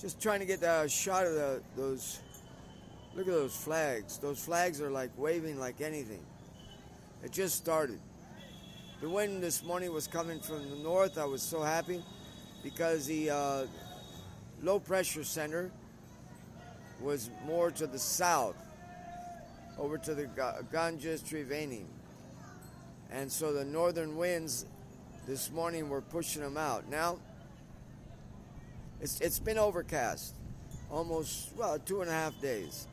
Just trying to get a shot of those. Look at those flags. Those flags are like waving like anything. It just started. The wind this morning was coming from the north. I was so happy because the low pressure center was more to the south, over to the Ganges Triveni. And so the northern winds this morning were pushing them out. Now, it's been overcast almost, 2.5 days.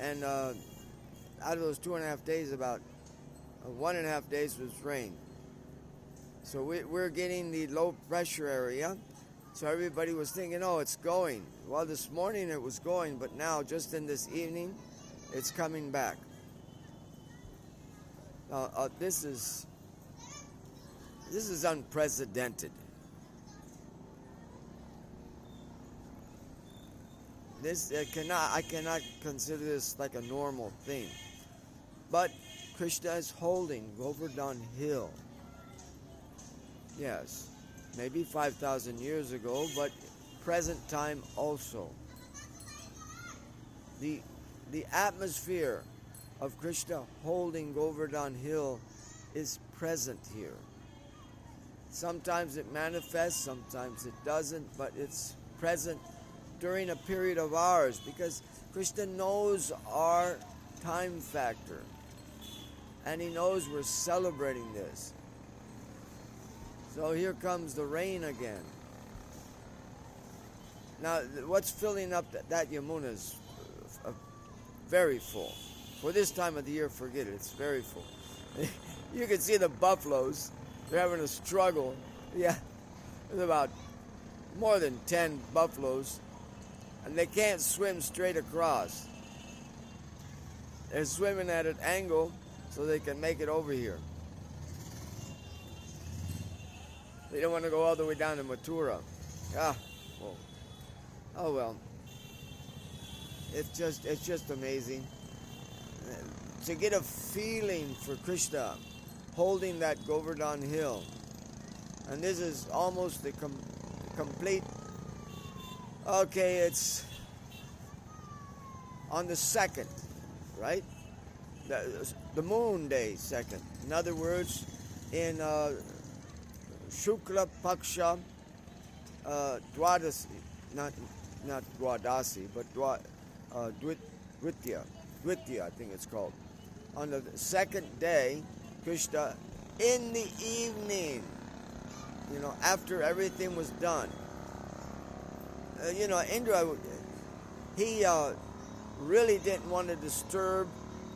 And out of those 2.5 days, about 1.5 days was rain. So we're getting the low pressure area. So everybody was thinking, oh, it's going. Well, this morning it was going, but now, just in this evening, it's coming back. This is unprecedented. I cannot consider this like a normal thing. But Krishna is holding Govardhan Hill. Yes, maybe 5,000 years ago, but present time also. The atmosphere of Krishna holding Govardhan Hill is present here. Sometimes it manifests, sometimes it doesn't, but it's present during a period of ours, because Krishna knows our time factor, and he knows we're celebrating this. So here comes the rain again. Now, what's filling up that Yamuna is very full. For this time of the year, forget it, it's very full. You can see the buffaloes, they're having a struggle. Yeah, there's about more than 10 buffaloes, and they can't swim straight across. They're swimming at an angle so they can make it over here. They don't want to go all the way down to Mathura. Oh well. It's just amazing to get a feeling for Krishna holding that Govardhan Hill. And this is almost the complete. Okay, it's on the 2nd, right? The moon day 2nd. In other words, in Shukla Paksha Dwadasi, not Dwadasi, but Dvitya, I think it's called. On the 2nd day, Krishna, in the evening, after everything was done, Indra, he really didn't want to disturb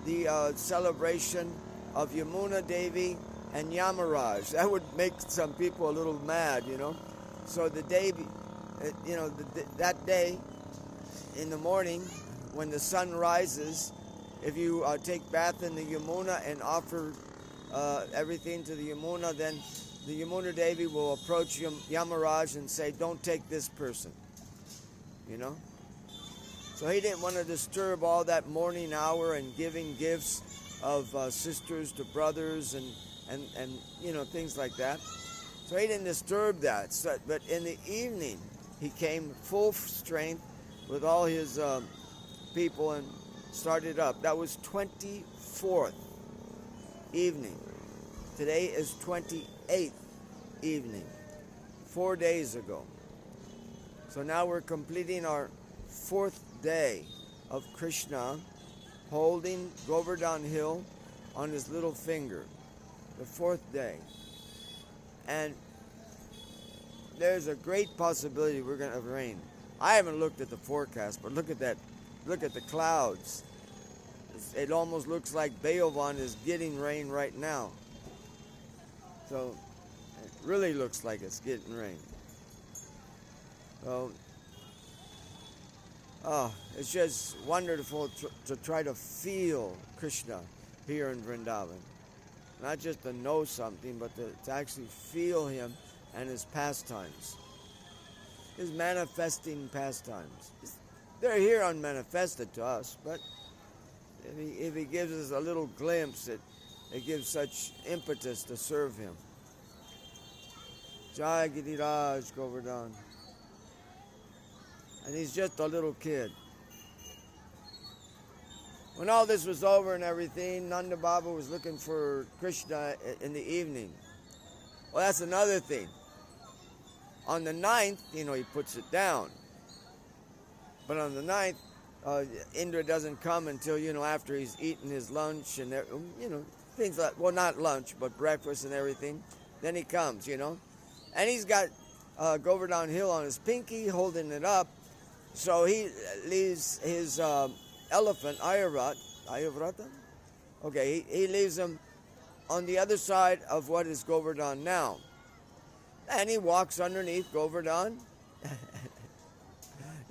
the celebration of Yamuna Devi and Yamaraj. That would make some people a little mad, So the day, that day, in the morning, when the sun rises, if you take bath in the Yamuna and offer everything to the Yamuna, then the Yamuna Devi will approach Yamaraj and say, don't take this person. So he didn't want to disturb all that morning hour and giving gifts of sisters to brothers and things like that. So he didn't disturb that. But in the evening, he came full strength with all his people and started up. That was 24th evening. Today is 28th evening, 4 days ago. So now we're completing our 4th day of Krishna holding Govardhan Hill on his little finger. The 4th day. And there's a great possibility we're going to have rain. I haven't looked at the forecast, but look at that. Look at the clouds. It almost looks like Beovan is getting rain right now. So it really looks like it's getting rain. So, it's just wonderful to try to feel Krishna here in Vrindavan. Not just to know something, but to actually feel him and his pastimes. His manifesting pastimes. They're here unmanifested to us, but if he gives us a little glimpse, it gives such impetus to serve him. Jai Giriraj Govardhan. And he's just a little kid. When all this was over and everything, Nanda Baba was looking for Krishna in the evening. Well, that's another thing. On the 9th, he puts it down. But on the 9th, Indra doesn't come until, after he's eaten his lunch and, things like, well, not lunch, but breakfast and everything. Then he comes, And he's got Govardhan Hill on his pinky, holding it up. So he leaves his elephant, Ayavrata? Okay, he leaves him on the other side of what is Govardhan now. And he walks underneath Govardhan.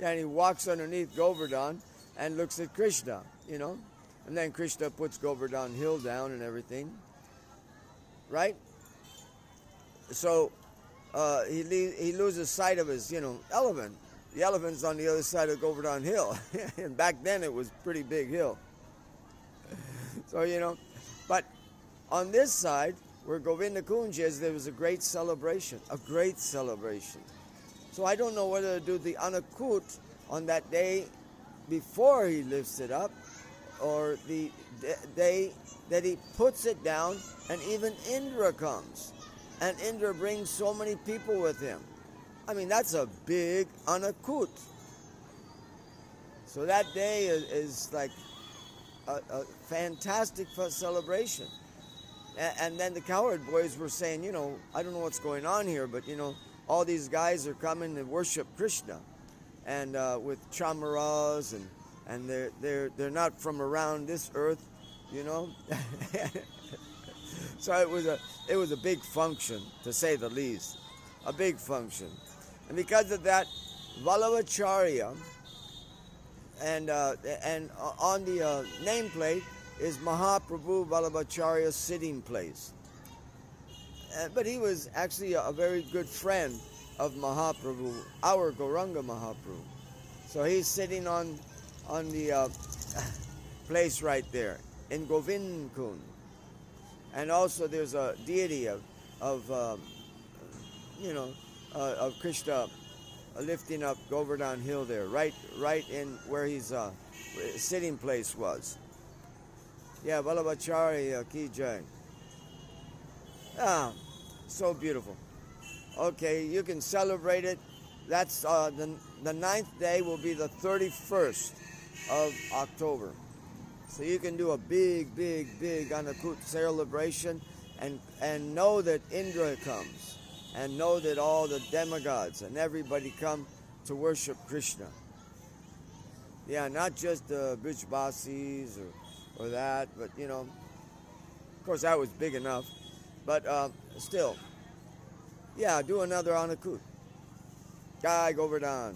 And he walks underneath Govardhan and looks at Krishna, And then Krishna puts Govardhan Hill down and everything. Right? So he loses sight of his, elephant. The elephant's on the other side of Govardhan Hill. And back then it was a pretty big hill. So, but on this side, where Govinda Kunj is, there was a great celebration. So I don't know whether to do the Anakut on that day before he lifts it up, or the day that he puts it down, and even Indra comes. And Indra brings so many people with him. I mean, that's a big Anakut. So that day is like a fantastic celebration. And then the Cowherd boys were saying, I don't know what's going on here, but, all these guys are coming to worship Krishna, and with chamaras, and they're not from around this earth, So it was a big function, to say the least, a big function, and because of that, Vallabhacharya, and on the nameplate is Mahaprabhu Vallabhacharya's sitting place. But he was actually a very good friend of Mahaprabhu, our Gauranga Mahaprabhu. So he's sitting on the place right there in Govind Kund. And also there's a deity of Krishna lifting up Govardhan Hill there, right in where his sitting place was. Yeah, Vallabhacharya ki jai. Ah, so beautiful. Okay, you can celebrate it. That's the 9th day will be the 31st of October. So you can do a big Anakut celebration and know that Indra comes, and know that all the demigods and everybody come to worship Krishna. Yeah, not just the Brijbasis or that, but of course that was big enough. But still, yeah, do another Anakut. Jai Govardhan.